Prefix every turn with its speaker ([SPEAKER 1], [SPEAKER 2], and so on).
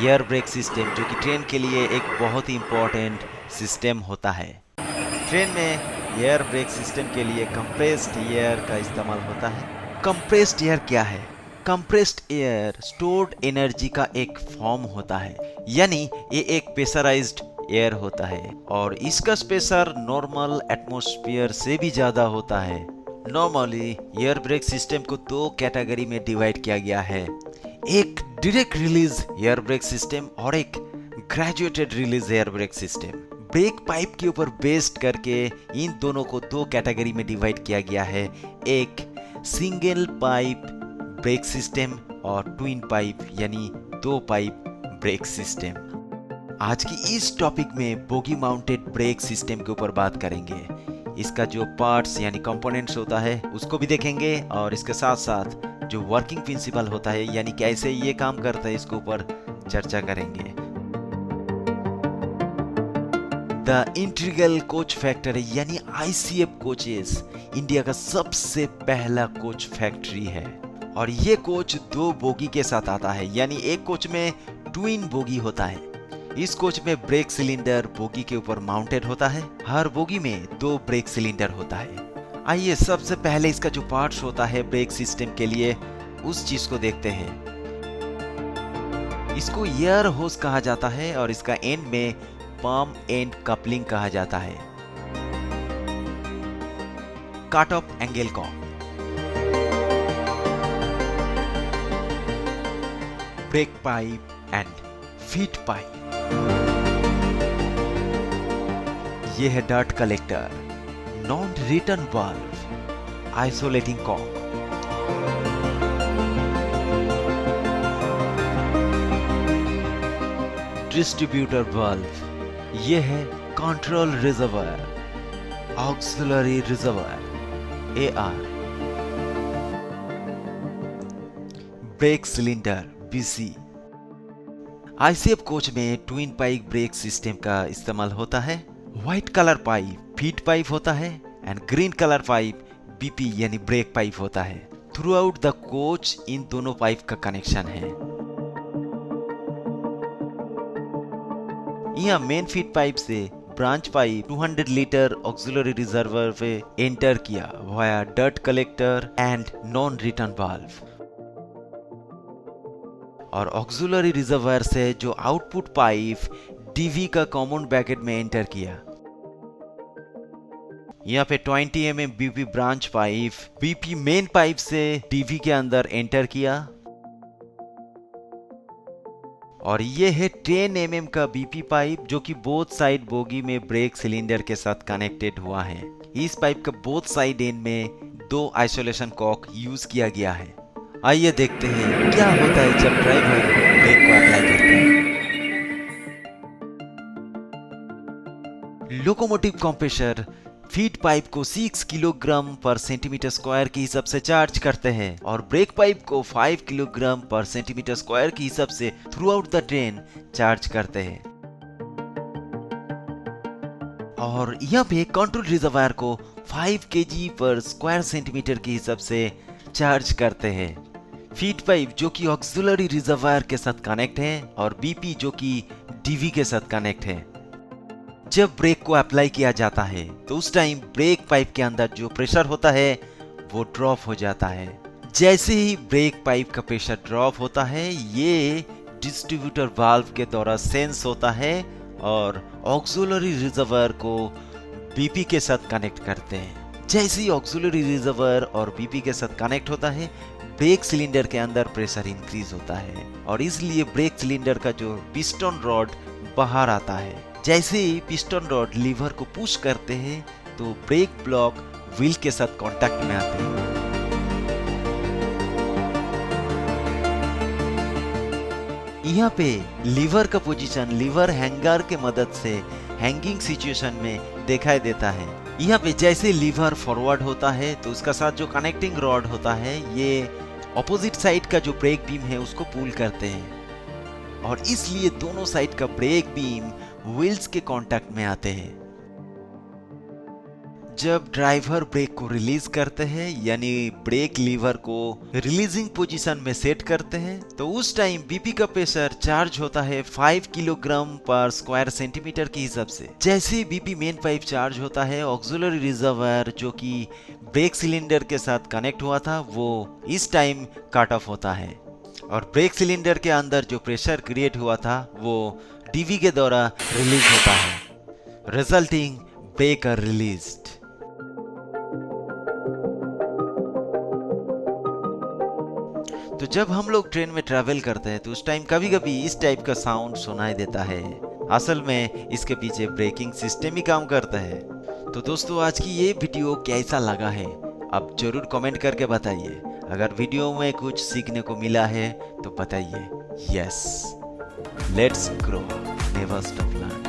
[SPEAKER 1] Air brake system, जो कि train के लिए एक बहुत ही इम्पोर्टेंट सिस्टम होता है। ट्रेन में एयर ब्रेक सिस्टम के लिए कंप्रेस्ड एयर का इस्तेमाल होता है। कंप्रेस्ड एयर क्या है? कंप्रेस्ड एयर स्टोर्ड एनर्जी का एक फॉर्म होता है, यानी ये एक प्रेशराइज्ड एयर होता है और इसका प्रेशर नॉर्मल एटमॉस्फेयर से भी ज्यादा होता है। नॉर्मली एयर ब्रेक सिस्टम को दो कैटेगरी में डिवाइड किया गया है, एक direct release air brake system और एक graduated release air brake system. Break pipe के ऊपर बेस्ड करके इन दोनों को दो कैटेगरी में डिवाइड किया गया है, एक सिंगल पाइप ब्रेक सिस्टम और ट्विन पाइप यानी दो पाइप ब्रेक सिस्टम। आज की इस टॉपिक में बोगी माउंटेड ब्रेक सिस्टम के ऊपर बात करेंगे। इसका जो पार्ट्स यानी कंपोनेंट्स होता है उसको भी देखेंगे और इसके साथ साथ जो वर्किंग प्रिंसिपल होता है यानी कैसे ये काम करता है इसके ऊपर चर्चा करेंगे। द इंटीग्रल कोच फैक्ट्री यानी आईसीएफ कोचेस इंडिया का सबसे पहला कोच फैक्ट्री है और ये कोच दो बोगी के साथ आता है, यानी एक कोच में ट्विन बोगी होता है। इस कोच में ब्रेक सिलेंडर बोगी के ऊपर माउंटेड होता है। हर बोगी में दो ब्रेक सिलेंडर होता है। आइए सबसे पहले इसका जो पार्ट्स होता है ब्रेक सिस्टम के लिए उस चीज को देखते हैं। इसको एयर होस कहा जाता है और इसका एंड में पाम एंड कपलिंग कहा जाता है। Cut off angle cock, brake pipe and feed pipe. ये है dirt collector, non return valve, isolating cock, distributor valve, ये है control reservoir, auxiliary reservoir AR, brake cylinder BC। ICF coach में twin pipe brake system का इस्तेमाल होता है। White colour pipe feed pipe होता है and green colour pipe BP यानी ब्रेक पाइप होता है। थ्रू आउट द कोच इन दोनों पाइप का कनेक्शन है। यहाँ मेन फीड पाइप से branch pipe 200 litre auxiliary reservoir पे एंटर किया via dirt collector and non return valve और ऑक्सिलरी रिजर्वायर से जो आउटपुट पाइप DV का कॉमन ब्रैकेट में एंटर किया। यहाँ पे 20 mm BP branch pipe BP main pipe से DV के अंदर एंटर किया और ये है 10 mm का BP पाइप जो कि बोथ साइड बोगी में ब्रेक सिलेंडर के साथ कनेक्टेड हुआ है। इस पाइप का बोथ साइड एंड में दो आइसोलेशन कॉक यूज किया गया है। आइए देखते हैं क्या होता है जब ड्राइवर ब्रेक को अप्लाई करता है। लोकोमोटिव कंप्रेसर फीड पाइप को 6 किलोग्राम पर सेंटीमीटर स्क्वायर के हिसाब से चार्ज करते हैं और ब्रेक पाइप को 5 किलोग्राम पर सेंटीमीटर स्क्वायर के हिसाब से through out the train charge करते हैं। और यहाँ पे कंट्रोल रिजर्वायर को 5 kg पर स्क्वायर सेंटीमीटर के हिसाब से चार्ज करते हैं। फीड पाइप जो कि ऑक्सिलरी रिजर्वायर के साथ कनेक्ट है और BP जो कि DV के साथ कनेक्ट है। जब ब्रेक को अप्लाई किया जाता है तो उस टाइम ब्रेक पाइप के अंदर जो प्रेशर होता है वो ड्रॉप हो जाता है। जैसे ही ब्रेक पाइप का प्रेशर ड्रॉप होता है ये डिस्ट्रीब्यूटर वाल्व के द्वारा सेंस होता है और ऑक्सिलरी रिजर्वायर को BP के साथ कनेक्ट करते हैं। जैसे ही ऑक्सिलरी रिजर्वायर और BP के साथ कनेक्ट होता है ब्रेक सिलेंडर के अंदर प्रेशर इंक्रीज होता है और इसलिए ब्रेक सिलेंडर का जो पिस्टन रॉड बाहर आता है। जैसे ही पिस्टन रॉड लीवर को पुश करते हैं तो ब्रेक ब्लॉक व्हील के साथ कांटेक्ट में आते हैं। यहाँ पे लीवर का पोजीशन लीवर हैंगर के मदद से हैंगिंग सिचुएशन में दिखाई देता है। यहाँ पे जैसे लीवर फॉरवर्ड होता है तो उसका साथ जो कनेक्टिंग रॉड होता है ये ऑपोजिट साइड का जो ब्रेक बीम है उसको पुल करते हैं और इसलिए दोनों साइड का ब्रेक बीम व्हील्स के कांटेक्ट में आते हैं। जब ड्राइवर ब्रेक को रिलीज करते हैं यानी ब्रेक लीवर को रिलीजिंग पोजीशन में सेट करते हैं तो उस टाइम बीपी का प्रेशर चार्ज होता है 5 किलोग्राम पर स्क्वायर सेंटीमीटर के हिसाब से। जैसे ही बीपी मेन पाइप चार्ज होता है, ऑक्सिलरी रिजर्वायर जो कि ब्रेक सिलेंडर के साथ कनेक्ट हुआ था वो इस टाइम कट ऑफ होता है और ब्रेक सिलेंडर के अंदर जो प्रेशर क्रिएट हुआ था वो डीवी के द्वारा रिलीज होता है, रिजल्टिंग ब्रेक आर रिलीज्ड। तो जब हम लोग ट्रेन में ट्रैवल करते हैं तो उस टाइम कभी कभी इस टाइप का साउंड सुनाई देता है। असल में इसके पीछे ब्रेकिंग सिस्टम ही काम करता है। तो दोस्तों आज की ये वीडियो कैसा लगा है आप जरूर कमेंट करके बताइए। अगर वीडियो में कुछ सीखने को मिला है तो बताइए। Yes, let's grow, never stop learning.